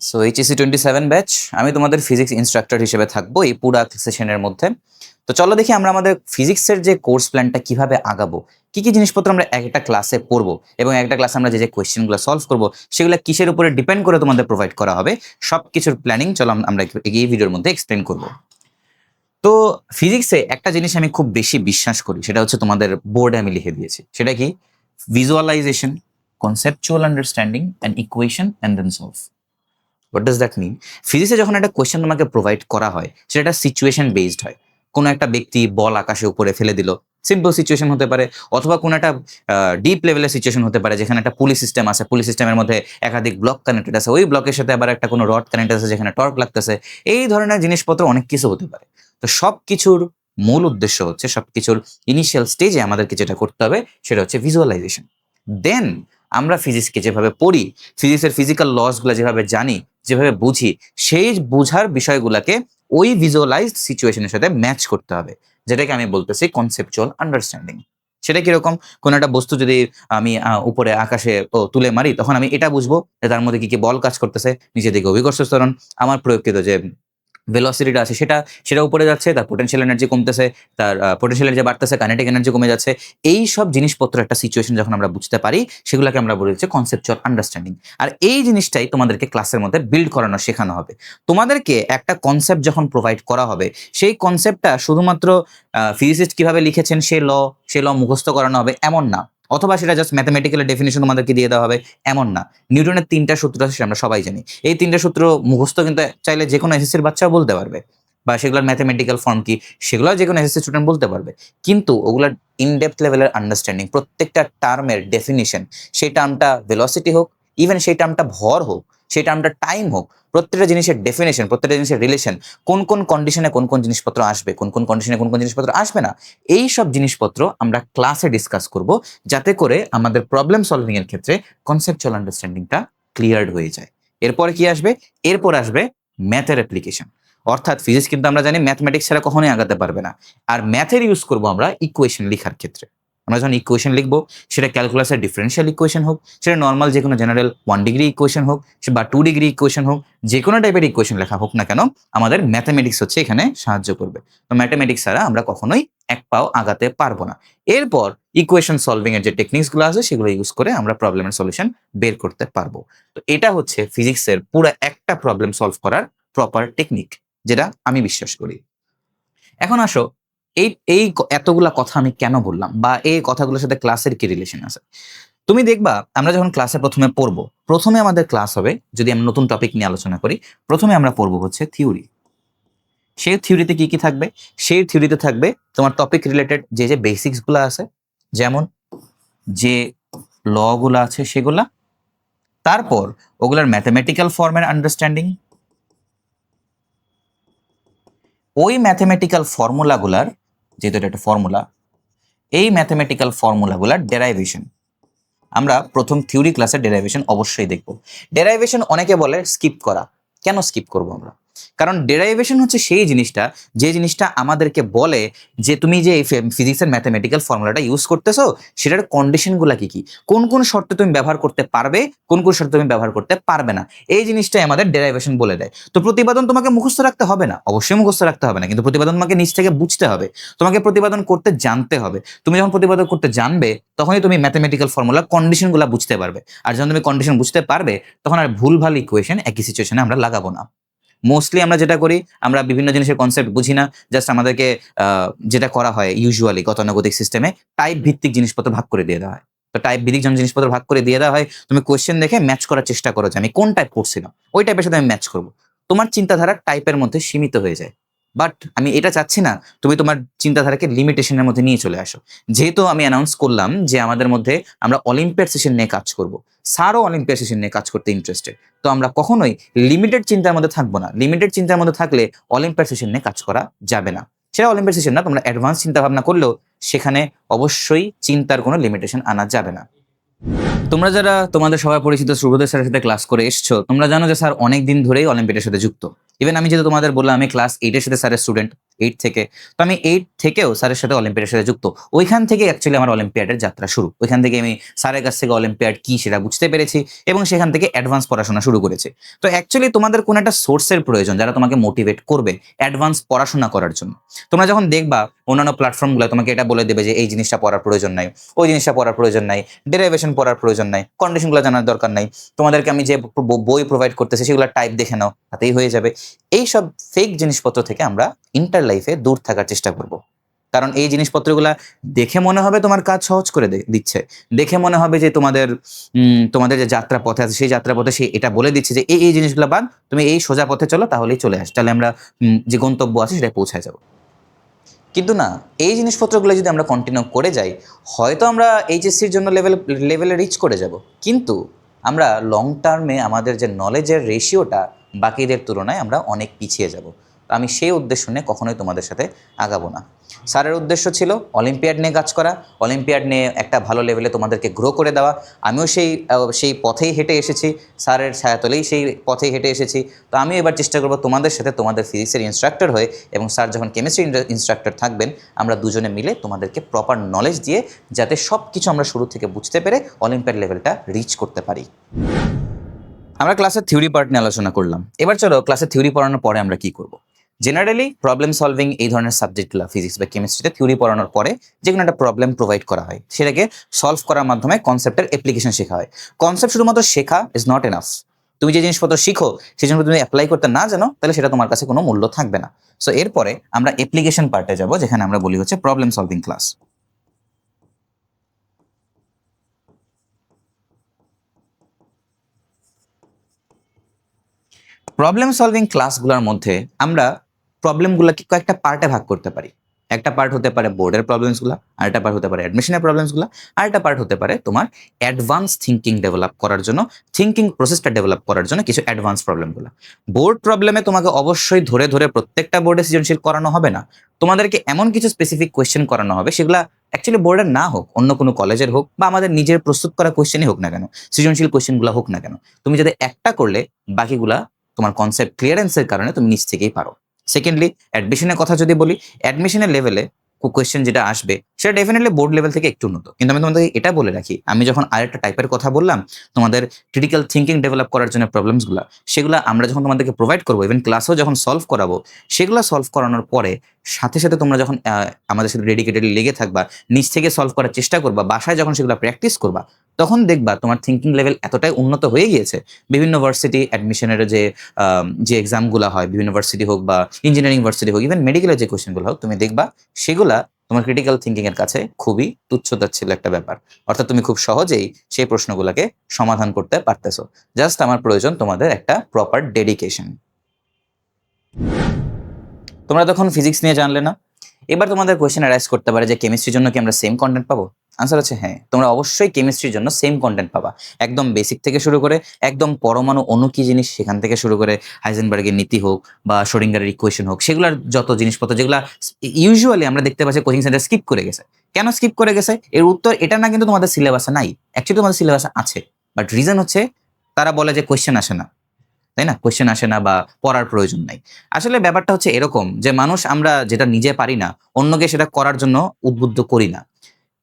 So HSC 27 batch, আমি তোমাদের physics instructor হিসেবে থাকবো এই পুরা সেশনের মধ্যে। তো চলো দেখি আমরা আমাদের ফিজিক্সের যে কোর্স প্ল্যানটা কিভাবে আগাবো, কি কি জিনিসপত্র আমরা একটা ক্লাসে পড়বো এবং একটা ক্লাসে আমরা যে কোয়েশ্চেনগুলো সলভ করবো সেগুলো কিসের উপরে ডিপেন্ড করে তোমাদের প্রোভাইড করা হবে, সব কিছুর প্ল্যানিং চলো আমরা এই ভিডিওর মধ্যে এক্সপ্লেন করবো। তো ফিজিক্সে একটা জিনিস আমি খুব বেশি বিশ্বাস করি, সেটা হচ্ছে তোমাদের বোর্ডে আমি লিখে দিয়েছি, সেটা কি visualisation, conceptual understanding and equation and then solve. What does that mean? ফিজিক্সে যখন একটা কোয়েশ্চেন তোমাকে প্রোভাইড করা হয় সেটা সিচুয়েশন বেসড হয়। কোনো একটা ব্যক্তি বল আকাশে উপরে ফেলে দিল, সিম্পল সিচুয়েশন হতে পারে, অথবা কোনো একটা ডিপ লেভেলের সিচুয়েশন হতে পারে যেখানে একটা পুলি সিস্টেম আছে, পুলি সিস্টেমের মধ্যে একাধিক ব্লক কানেক্টেড আছে, ওই ব্লকের সাথে আবার একটা কোনো রড কানেক্টেড আছে যেখানে টর্ক লাগতেছে। এই ধরনের জিনিসপত্র অনেক কিছু হতে পারে। তো সব কিছুর মূল উদ্দেশ্য হচ্ছে, সব কিছুর ইনিশিয়াল স্টেজে আমাদেরকে যেটা করতে হবে সেটা হচ্ছে ভিজুয়ালাইজেশন। দেন আমরা ফিজিক্সকে যেভাবে পড়ি, ফিজিক্সের ফিজিক্যাল লসগুলো যেভাবে জানি, যেভাবে বুঝি, সেই বুঝার বিষয়গুলোকে ওই ভিজুয়ালাইজড সিচুয়েশনের সাথে ম্যাচ করতে হবে, যেটাকে আমি বলতেছি কনসেপচুয়াল আন্ডারস্ট্যান্ডিং। সেটা কিরকম? কোনো একটা বস্তু যদি আমি উপরে আকাশে তুলে মারি, তখন আমি এটা বুঝবো যে তার মধ্যে কি কি বল কাজ করতেছে, নিচের দিকে অভিকর্ষ ত্বরণ, আমার প্রয়োগকৃত যে ভেলোসিটিটা আছে সেটা উপরে যাচ্ছে, তার পোটেনশিয়াল এনার্জি কমতেছে, তার পোটেনশিয়াল এনার্জি বাড়তেছে, কাইনেটিক এনার্জি কমে যাচ্ছে। এই সব জিনিসপত্র একটা সিচুয়েশন যখন আমরা বুঝতে পারি, সেগুলোকে আমরা বলি হচ্ছে কনসেপচুয়াল আন্ডারস্ট্যান্ডিং। আর এই জিনিসটাই তোমাদেরকে ক্লাসের মধ্যে বিল্ড করানো শেখানো হবে। তোমাদেরকে একটা কনসেপ্ট যখন প্রোভাইড করা হবে, সেই কনসেপ্টটা শুধুমাত্র ফিজিসিস্ট কিভাবে লিখেছেন সে ল মুখস্থ করানো হবে এমন না, অথবা সেটা জাস্ট ম্যাথমেটিক্যাল ডেফিনিশন তোমাদেরকে দিয়ে দেওয়া হবে এমন না। নিউটনের 3টা সূত্র আছে, আমরা সবাই জানি। এই 3টা সূত্র মুখস্থ কিন্তু চাইলে যে কোনো এসএসসির বাচ্চাও বলতে পারবে, বা সেগুলোর ম্যাথমেটিক্যাল ফর্ম কি সেগুলো যে কোনো এসএসসি স্টুডেন্ট বলতে পারবে। কিন্তু ওগুলার ইনডেপথ লেভেলের আন্ডারস্ট্যান্ডিং, প্রত্যেকটা টার্মের ডেফিনিশন, সেই টার্মটা ভেলোসিটি হোক, ইভেন সেই টার্মটা ভর হোক, সেই টার্মটা টাইম হোক, প্রত্যেকটা জিনিসের ডেফিনেশন, প্রত্যেকটা জিনিসের রিলেশন, কোন কোন কন্ডিশনে কোন কোন জিনিসপত্র আসবে, কোন কোন কন্ডিশনে কোন কোন জিনিসপত্র আসবে না, এই সব জিনিসপত্র আমরা ক্লাসে ডিসকাস করব, যাতে করে আমাদের প্রবলেম সলভিং এর ক্ষেত্রে কনসেপচুয়াল আন্ডারস্ট্যান্ডিংটা ক্লিয়ারড হয়ে যায়। এরপরে কি আসবে? এরপর আসবে ম্যাথের অ্যাপ্লিকেশন। অর্থাৎ ফিজিক্স কিন্তু আমরা জানি ম্যাথমেটিক্স ছাড়া কখনোই আগাতে পারবে না। আর ম্যাথের ইউজ করব আমরা ইকুয়েশন লেখার ক্ষেত্রে। আমরা যখন ইকুয়েশন লিখবো, সেটা ক্যালকুলাসের ডিফারেন্সিয়াল ইকুয়েশন হোক, সেটা নর্মাল যে কোনো জেনারেল 1 ডিগ্রি ইকুয়েশন হোক, বা 2 ডিগ্রি ইকুয়েশন হোক, যে কোনো টাইপের ইকুয়েশন লেখা হোক না কেন, আমাদের ম্যাথমেটিক্স হচ্ছে এখানে সাহায্য করবে। তো ম্যাথমেটিক্স ছাড়া আমরা কখনোই এক পাও আগাতে পারবো না। এরপর ইকুয়েশন সলভিং এর যে টেকনিক্সগুলো আছে সেগুলো ইউজ করে আমরা প্রবলেমের সলিউশন বের করতে পারবো। তো এটা হচ্ছে ফিজিক্সের পুরো একটা প্রবলেম সলভ করার প্রপার টেকনিক, যেটা আমি বিশ্বাস করি। এখন আসো, এই এই এতগুলা কথা আমি কেন বললাম, বা এই কথাগুলোর সাথে ক্লাসের কি রিলেশন আছে? তুমি দেখবা আমরা যখন ক্লাসে প্রথমে পড়বো, প্রথমে আমাদের ক্লাস হবে, যদি আমরা নতুন টপিক নিয়ে আলোচনা করি, প্রথমে আমরা পড়বো হচ্ছে থিওরি। সেই থিওরিতে কি কি থাকবে? সেই থিওরিতে থাকবে তোমার টপিক রিলেটেড যে বেসিক্স গুলো আছে, যেমন যে ল গুলা আছে সেগুলা, তারপর ওগুলার ম্যাথমেটিক্যাল ফর্মের আন্ডারস্ট্যান্ডিং, ওই ম্যাথমেটিক্যাল ফর্মুলাগুলার, যেহেতু এটা একটা ফর্মুলা, এই ম্যাথমেটিক্যাল ফর্মুলাগুলার ডেরাইভেশন। আমরা প্রথম থিওরি ক্লাসে ডেরাইভেশন অবশ্যই দেখব। ডেরাইভেশন অনেকে বলে স্কিপ করা। কেন স্কিপ করব আমরা? কারণ ডেরাইভেশন হচ্ছে সেই জিনিসটা, যে জিনিসটা আমাদেরকে বলে যে তুমি যে ফিজিক্সের ম্যাথমেটিক্যাল ফর্মুলাটা ইউজ করতেছো, সেটার কন্ডিশনগুলো কি কি, কোন কোন শর্তে তুমি ব্যবহার করতে পারবে, কোন কোন শর্তে তুমি ব্যবহার করতে পারবে না, এই জিনিসটাই আমাদের ডেরাইভেশন বলে দেয়। তো প্রতিপাদন তোমাকে মুখস্থ রাখতে হবে না, অবশ্যই মুখস্থ রাখতে হবে না, কিন্তু প্রতিপাদন তোমাকে নিজ থেকে বুঝতে হবে, তোমাকে প্রতিপাদন করতে জানতে হবে। তুমি যখন প্রতিপাদন করতে জানবে, তখনই তুমি ম্যাথমেটিক্যাল ফর্মুলা কন্ডিশনগুলো বুঝতে পারবে। আর যখন তুমি কন্ডিশন বুঝতে পারবে, তখন আর ভুলভাল ইকুয়েশন একই সিচুয়েশনে আমরা লাগাবো না। মোস্টলি আমরা যেটা করি, আমরা বিভিন্ন জিনিসের কনসেপ্ট বুঝি না, জাস্ট আমাদেরকে যেটা করা হয় ইউজুয়ালি গতানুগতিক সিস্টেমে টাইপ ভিত্তিক জিনিসপত্র ভাগ করে দিয়ে দেওয়া হয়। তো টাইপ ভিত্তিক যখন জিনিসপত্র ভাগ করে দিয়ে দেওয়া হয়, তুমি কোয়েশ্চেন দেখে ম্যাচ করার চেষ্টা করো যে আমি কোন টাইপ করছিলাম, ওই টাইপের সাথে আমি ম্যাচ করবো। তোমার চিন্তাধারা টাইপের মধ্যে সীমিত হয়ে যায়। বাট আমি এটা চাচ্ছি না তুমি তোমার চিন্তাধারাকে লিমিটেশনের মধ্যে নিয়ে চলে আসো। যেহেতু আমি অ্যানাউন্স করলাম যে আমাদের মধ্যে আমরা অলিম্পিয়াড সেশন নিয়ে কাজ করব, স্যারও অলিম্পিয়াড সেশন নিয়ে কাজ করতে ইন্টারেস্টেড, তো আমরা কখনোই লিমিটেড চিন্তার মধ্যে থাকবো না। লিমিটেড চিন্তার মধ্যে থাকলে অলিম্পিয়াড সেশন নিয়ে কাজ করা যাবে না। সেটা অলিম্পিয়াড সেশন না, তোমরা অ্যাডভান্স চিন্তা ভাবনা করলেও সেখানে অবশ্যই চিন্তার কোনো লিমিটেশন আনা যাবে না। তোমরা যারা তোমাদের সবাই পরিচিত সুব্রত স্যারের সাথে ক্লাস করে এসছো, তোমরা জানো যে স্যার অনেক দিন ধরেই অলিম্পিয়াডের সাথে যুক্ত। ইভেন আমি যেহেতু তোমাদের বললাম আমি ক্লাস 8 এর সাথে স্যারের স্টুডেন্ট, 8 থেকে। তো আমি 8 থেকেও স্যারের সাথে অলিম্পিয়াডের সাথে যুক্ত। ওইখান থেকে অ্যাকচুয়ালি আমার অলিম্পিয়াডের যাত্রা শুরু। ওইখান থেকে আমি স্যারের কাছ থেকে অলিম্পিয়াড কি সেটা বুঝতে পেরেছি এবং সেখান থেকে অ্যাডভান্স পড়াশোনা শুরু করেছি। তো অ্যাকচুয়ালি তোমাদের কোনো একটা সোর্সের প্রয়োজন যারা তোমাকে মোটিভেট করবে অ্যাডভান্স পড়াশোনা করার জন্য। তোমরা যখন দেখবা অন্যান্য প্ল্যাটফর্মগুলো তোমাকে এটা বলে দেবে যে এই জিনিসটা পড়ার প্রয়োজন নাই, ওই জিনিসটা পড়ার প্রয়োজন নাই, ডেরিভেশন পড়ার প্রয়োজন নাই, কন্ডিশনগুলো জানার দরকার নাই, তোমাদেরকে আমি যে বই প্রোভাইড করতেছি সেগুলো টাইপ দেখে নাও, তাতেই হয়ে যাবে। এইসব ফেক জিনিসপত্র থেকে আমরা ইন্টার লাইফে দূর থাকার চেষ্টা করব। কারণ এই জিনিসপত্রগুলা দেখে মনে হবে তোমার কাজ সহজ করে দিচ্ছে, দেখে মনে হবে যে তোমাদের যে যাত্রা পথে আছে সেই যাত্রা পথে সে এটা বলে দিচ্ছে যে এই জিনিসগুলো বাদ, তুমি এই সোজা পথে চলো, তাহলেই চলে আস, তাহলে আমরা যে গন্তব্য আছে সেটা পৌঁছায় যাব। কিন্তু না, এই জিনিসপত্রগুলো যদি আমরা কন্টিনিউ করে যাই, হয়তো আমরা এইচএসসির জন্য লেভেলে রিচ করে যাব, কিন্তু আমরা লং টার্মে আমাদের যে নলেজের রেশিওটা বাকিদের তুলনায় আমরা অনেক পিছিয়ে যাব। তো আমি সেই উদ্দেশ্য নিয়ে কখনোই তোমাদের সাথে আগাবো না। স্যারের উদ্দেশ্য ছিল অলিম্পিয়াড নিয়ে কাজ করা, অলিম্পিয়াড নিয়ে একটা ভালো লেভেলে তোমাদেরকে গ্রো করে দেওয়া। আমিও সেই পথেই হেঁটে এসেছি, স্যারের ছায়াতলেই সেই পথেই হেঁটে এসেছি। তো আমিও এবার চেষ্টা করবো তোমাদের সাথে তোমাদের ফিজিক্সের ইনস্ট্রাক্টর হয়ে, এবং স্যার যখন কেমিস্ট্রি ইনস্ট্রাক্টর থাকবেন, আমরা দুজনে মিলে তোমাদেরকে প্রপার নলেজ দিয়ে যাতে সব কিছু আমরা শুরু থেকে বুঝতে পেরে অলিম্পিয়াড লেভেলটা রিচ করতে পারি। আমরা ক্লাসের থিওরি পার্ট নিয়ে আলোচনা করলাম। এবার চলো ক্লাসের থিওরি পড়ানোর পরে আমরা কি করব। জেনারেলি প্রবলেম সলভিং এই ধরনের সাবজেক্টগুলো ফিজিক্স বা কেমিস্ট্রিতে থিওরি পড়ানোর পরে যে কোনো একটা প্রবলেম প্রোভাইড করা হয়, সেটাকে সলভ করার মাধ্যমে কনসেপ্টের অ্যাপ্লিকেশন শেখা হয়। কনসেপ্ট শুধুমাত্র শেখা ইজ নট এনাফ। তুমি যে জিনিসপত্র শিখো সেই জিনিসপত্র তুমি অ্যাপ্লাই করতে না জানো, তাহলে সেটা তোমার কাছে কোনো মূল্য থাকবে না। সো এরপরে আমরা অ্যাপ্লিকেশন পার্টে যাব, যেখানে আমরা বলি হচ্ছে problem solving class. Problem solving ক্লাসগুলোর মধ্যে আমরা প্রবলেমগুলোকে কয়েকটা পার্টে ভাগ করতে পারি। একটা পার্ট হতে পারে বোর্ডের প্রবলেমসগুলো, আরেকটা পার্ট হতে পারে অ্যাডমিশনের প্রবলেমসগুলো, আরেকটা পার্ট হতে পারে তোমার অ্যাডভান্স থিঙ্কিং ডেভেলপ করার জন্য, থিঙ্কিং প্রসেসটা ডেভেলপ করার জন্য কিছু অ্যাডভান্স প্রবলেমগুলো। বোর্ড প্রবলেমে তোমাকে অবশ্যই ধরে ধরে প্রত্যেকটা বোর্ডে সৃজনশীল করানো হবে না। তোমাদেরকে এমন কিছু স্পেসিফিক কোয়েশ্চেন করানো হবে, সেগুলা অ্যাকচুয়ালি বোর্ডের না হোক, অন্য কোনো কলেজের হোক, বা আমাদের নিজের প্রস্তুত করা কোয়েশ্চেনই হোক না কেন, সৃজনশীল কোয়েশ্চেনগুলো হোক না কেন, তুমি যদি একটা করলে বাকিগুলা তোমার কনসেপ্ট ক্লিয়ারেন্সের কারণে তুমি নিজ থেকেই পারো। সেকেন্ডলি, অ্যাডমিশনের কথা যদি বলি, অ্যাডমিশনের লেভেলে কোয়েশ্চেন যেটা আসবে সেটা ডেফিনেটলি বোর্ড লেভেল থেকে একটু উন্নত। কিন্তু আমি তোমাদেরকে এটা বলে রাখি, আমি যখন আরেকটা টাইপের কথা বললাম, তোমাদের ক্রিটিক্যাল থিঙ্কিং ডেভেলপ করার জন্য প্রবলেমসগুলো, সেগুলো আমরা যখন তোমাদেরকে প্রোভাইড করবো, ইভেন ক্লাসেও যখন সলভ করাবো, সেগুলো সলভ করানোর পরে সাথে সাথে তোমরা যখন আমাদের সাথে ডেডিকেটেডলি লেগে থাকবা, নিজ থেকে সলভ করার চেষ্টা করবা, বাসায় যখন সেগুলো প্র্যাকটিস করবা, তখন দেখবা তোমার থিঙ্কিং লেভেল এতটাই উন্নত হয়ে গিয়েছে। বিভিন্ন ভার্সিটি অ্যাডমিশনের যে এক্সামগুলো হয়, বিভিন্ন ভার্সিটি হোক বা ইঞ্জিনিয়ারিং ভার্সিটি হোক, ইভেন মেডিকেলের যে কোয়েশ্চেনগুলো হোক, তুমি দেখবা সেগুলা তোমার ক্রিটিক্যাল থিঙ্কিং এর কাছে খুবই তুচ্ছতাচ্ছিল একটা ব্যাপার। অর্থাৎ তুমি খুব সহজেই সেই প্রশ্নগুলোকে সমাধান করতে পারতেছো। জাস্ট আমার প্রয়োজন তোমাদের একটা প্রপার ডেডিকেশন। তোমরা তখন ফিজিক্স নিয়ে জানলে না, এবার তোমাদের কোয়েশ্চেন অ্যারাইজ করতে পারে যে কেমিস্ট্রির জন্য কি আমরা সেম কন্টেন্ট পাবো? আনসার হচ্ছে হ্যাঁ, তোমরা অবশ্যই কেমিস্ট্রির জন্য সেম কন্টেন্ট পাবা। একদম বেসিক থেকে শুরু করে একদম পরমাণু অণু কি জিনিস সেখান থেকে শুরু করে হাইজেনবার্গের নীতি হোক বা শোডিঙ্গারের ইকুয়েশন হোক, সেগুলোর যত জিনিসপত্র যেগুলো ইউজুয়ালি আমরা দেখতে পাচ্ছি কোচিং সেন্টার স্কিপ করে গেছে। কেন স্কিপ করে গেছে? এর উত্তর এটা না, কিন্তু তোমাদের সিলেবাসে নাই। অ্যাকচুয়ালি তোমাদের সিলেবাসে আছে, বাট রিজন হচ্ছে তারা বলে যে কোয়েশ্চেন আসে না, তাই না? কোয়েশ্চেন আসে না বা পড়ার প্রয়োজন নাই। আসলে ব্যাপারটা হচ্ছে এরকম যে মানুষ আমরা যেটা নিজে পারি না, অন্যকে সেটা করার জন্য উদ্বুদ্ধ করি না।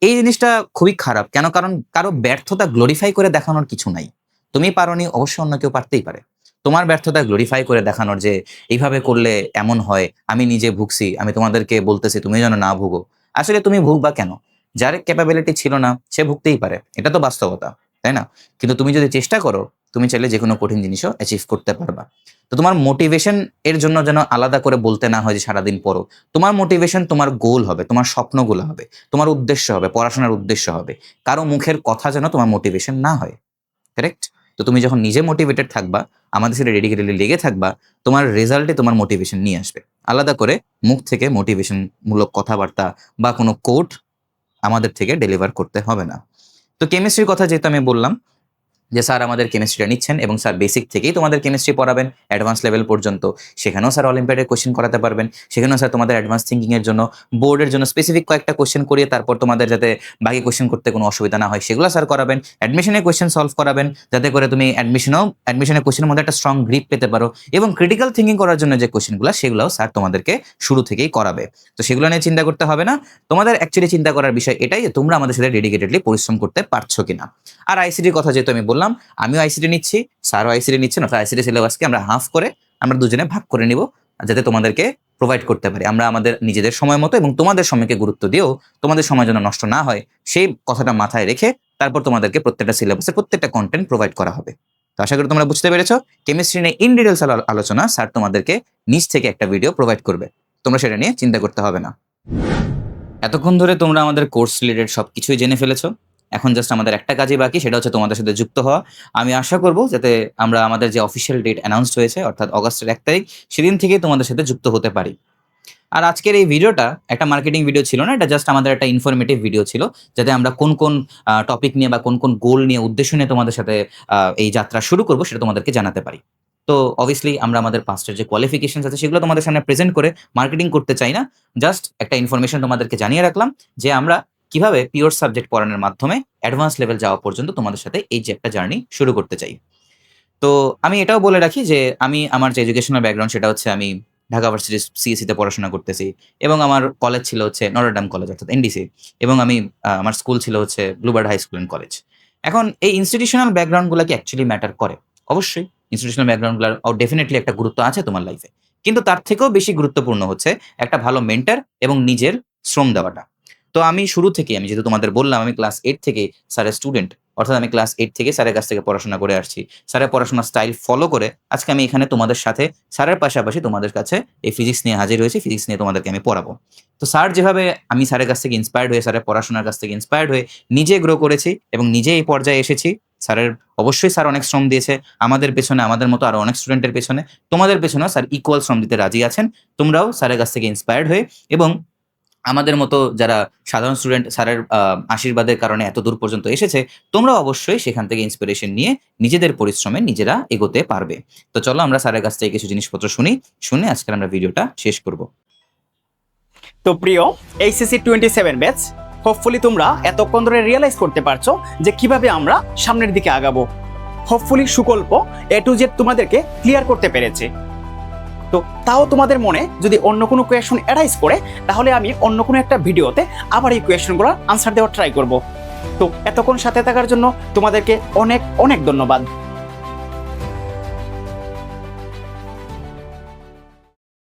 এই জিনিসটা খুবই খারাপ। কেন? কারণ কারো ব্যর্থতা গ্লোরিফাই করে দেখানোর কিছু নাই। তুমি পারোনি, অবশ্যই অন্য কেউ পারতেই পারে। তোমার ব্যর্থতা গ্লোরিফাই করে দেখানোর যে এইভাবে করলে এমন হয়, আমি নিজে ভুগছি, আমি তোমাদেরকে বলতেছি তুমি যেন না ভুগো। আসলে তুমি ভুগবা কেন? যার ক্যাপাবিলিটি ছিল না সে ভুগতেই পারে, এটা তো বাস্তবতা, তাই না? কিন্তু তুমি যদি চেষ্টা করো, তুমি চাইলে যে কোনো কঠিন জিনিসও অ্যাচিভ করতে পারবা। তো তোমার মোটিভেশন এর জন্য যেন আলাদা করে বলতে না হয় যে সারাদিন পড়ো। তোমার মোটিভেশন তোমার গোল হবে, তোমার স্বপ্নগুলো হবে, তোমার উদ্দেশ্য হবে, পড়াশোনার উদ্দেশ্য হবে। কারো মুখের কথা যেন তোমার মোটিভেশন না হয়। কারেক্ট? তো তুমি যখন নিজে মোটিভেটেড থাকবা, আমাদের সাথে ডেডিকেটেডলি লেগে থাকবা, তোমার রেজাল্টে তোমার মোটিভেশন নিয়ে আসবে। আলাদা করে মুখ থেকে মোটিভেশন মূলক কথাবার্তা বা কোনো কোট আমাদের থেকে ডেলিভার করতে হবে না। তো কেমিস্ট্রির কথা যেহেতু আমি বললাম, যে স্যার আমাদের কেমিস্ট্রিটা নিচ্ছেন এবং স্যার বেসিক থেকেই তোমাদের কেমিস্ট্রি পড়াবেন অ্যাডভান্স লেভেল পর্যন্ত, সেখানেও স্যার অলিম্পিয়াডের কোশ্চেন করাতে পারবেন, সেখানেও স্যার তোমাদের অ্যাডভান্স থিঙ্কিংয়ের জন্য বোর্ডের জন্য স্পেসিফিক কয়েকটা কোশ্চেন করিয়ে তারপর তোমাদের যাতে বাকি কোশ্চেন করতে কোনো অসুবিধা না হয় সেগুলো স্যার করাবেন, অ্যাডমিশনের কোশ্চেন সলভ করাবেন যাতে করে তুমি অ্যাডমিশনের কোশ্চেনের মধ্যে একটা স্ট্রং গ্রিপ পেতে পারো, এবং ক্রিটিক্যাল থিঙ্কিং করার জন্য যে কোশ্চেনগুলো সেগুলোও স্যার তোমাদেরকে শুরু থেকেই করাবে। তো সেগুলো নিয়ে চিন্তা করতে হবে না, তোমাদের অ্যাকচুয়ালি চিন্তা করার বিষয় এটাই যে তোমরা আমাদের সাথে ডেডিকেটেডলি পরিশ্রম করতে পারছো কিনা। আর আইসিটির কথা যেহেতু আমি বললাম, আমিও আইসিটি নিচ্ছি, স্যারও আইসিটি নিচ্ছেন, অর্থাৎ আইসিটি সিলেবাসকে আমরা হাফ করে আমরা দুজনে ভাগ করে নিব যাতে তোমাদেরকে প্রোভাইড করতে পারি আমরা আমাদের নিজেদের সময় মতো, এবং তোমাদের সময়কে গুরুত্ব দিয়েও তোমাদের সময় যেন নষ্ট না হয় সেই কথাটা মাথায় রেখে তারপর তোমাদেরকে প্রত্যেকটা সিলেবাসের প্রত্যেকটা কন্টেন্ট প্রোভাইড করা হবে। তো আশা করি তোমরা বুঝতে পেরেছো কেমিস্ট্রি নিয়ে ইন ডিটেলস আলোচনা স্যার তোমাদেরকে নিজ থেকে একটা ভিডিও প্রোভাইড করবে, তোমরা সেটা নিয়ে চিন্তা করতে হবে না। এতক্ষণ ধরে তোমরা আমাদের কোর্স রিলেটেড সবকিছুই জেনে ফেলেছো, এখন জাস্ট আমাদের একটা কাজই বাকি, সেটা হচ্ছে তোমাদের সাথে যুক্ত হওয়া। আমি আশা করব যাতে আমরা আমাদের যে অফিসিয়াল ডেট অ্যানাউন্সড হয়েছে অর্থাৎ অগস্টের 1 তারিখ সেদিন থেকেই তোমাদের সাথে যুক্ত হতে পারি। আর আজকের এই ভিডিওটা একটা মার্কেটিং ভিডিও ছিল না, এটা জাস্ট আমাদের একটা ইনফরমেটিভ ভিডিও ছিল যাতে আমরা কোন কোন টপিক নিয়ে বা কোন কোন গোল নিয়ে উদ্দেশ্য নিয়ে তোমাদের সাথে এই যাত্রা শুরু করবো সেটা তোমাদেরকে জানাতে পারি। তো অবভিয়াসলি আমরা আমাদের পাস্টের যে কোয়ালিফিকেশন আছে সেগুলো তোমাদের সামনে প্রেজেন্ট করে মার্কেটিং করতে চাই না, জাস্ট একটা ইনফরমেশন তোমাদেরকে জানিয়ে রাখলাম যে আমরা কিভাবে পিওর সাবজেক্ট পড়ানোর মাধ্যমে অ্যাডভান্স লেভেল যাওয়া পর্যন্ত তোমাদের সাথে এই যে একটা জার্নি শুরু করতে চাই। তো আমি এটাও বলে রাখি যে আমি আমার যে এডুকেশনাল ব্যাকগ্রাউন্ড সেটা হচ্ছে আমি ঢাকা ভার্সিটি সিএসসি তে পড়াশোনা করতেছি, এবং আমার কলেজ ছিল হচ্ছে নটরডেম কলেজ অর্থাৎ এনডিসি, এবং আমি আমার স্কুল ছিল হচ্ছে Bluebird high school and college. এখন এই ইনস্টিটিউশনাল ব্যাকগ্রাউন্ডগুলো কি অ্যাকচুয়ালি ম্যাটার করে? অবশ্যই ইনস্টিটিউশনাল ব্যাকগ্রাউন্ডগুলোর ডেফিনেটলি একটা গুরুত্ব আছে তোমার লাইফে, কিন্তু তার থেকেও বেশি গুরুত্বপূর্ণ হচ্ছে একটা ভালো মেন্টর এবং নিজের শ্রম দেওয়াটা। তো আমি শুরু থেকে আমি যেহেতু তোমাদের বললাম আমি ক্লাস 8 থেকে স্যারের স্টুডেন্ট, অর্থাৎ আমি ক্লাস 8 থেকে স্যারের কাছ থেকে পড়াশোনা করে আসছি, স্যারের পড়াশোনার স্টাইল ফলো করে আজকে আমি এখানে তোমাদের সাথে স্যারের পাশাপাশি তোমাদের কাছে এই ফিজিক্স নিয়ে হাজির হয়েছি, ফিজিক্স নিয়ে তোমাদেরকে আমি পড়াবো। তো স্যার যেভাবে আমি স্যারের কাছ থেকে ইন্সপায়ার্ড হয়ে স্যারের পড়াশোনার কাছ থেকে ইন্সপায়ার্ড হয়ে নিজে গ্রো করেছি এবং নিজে এই পর্যায়ে এসেছি, অবশ্যই স্যার অনেক শ্রম দিয়েছে আমাদের পেছনে, আমাদের মতো আরো অনেক স্টুডেন্টের পেছনে, তোমাদের পেছনেও স্যার ইকুয়াল শ্রম দিতে রাজি আছেন। তোমরাও স্যারের কাছ থেকে ইন্সপায়ার্ড হয়ে এবং আমাদের মতো যারা সাধারণ স্টুডেন্ট স্যারের আশীর্বাদের কারণে এত দূর পর্যন্ত এসেছে, তোমরা অবশ্যই সেখান থেকে ইন্সপিরেশন নিয়ে নিজেদের পরিশ্রমে নিজেরা এগোতে পারবে। তো চলো আমরা স্যারের কাছ থেকে কিছু জিনিসপত্র শুনে আজকে আমরা ভিডিওটা শেষ করব। তো প্রিয় এইচএসসি 27 ব্যাচ, হোপফুলি তোমরা এতক্ষণ ধরে রিয়েলাইজ করতে পারছো যে কিভাবে আমরা সামনের দিকে আগাবো। Hopefully Sukalpa A to Z তোমাদেরকে ক্লিয়ার করতে পেরেছে। তো তাও তোমাদের মনে যদি অন্য কোনো কোয়েশন অ্যারাইজ করে, তাহলে আমি অন্য কোনো একটা ভিডিওতে আবার এই কোয়েশনগুলো আনসার দেওয়ার ট্রাই করব। তো এতক্ষণ সাথে থাকার জন্য তোমাদেরকে অনেক অনেক ধন্যবাদ।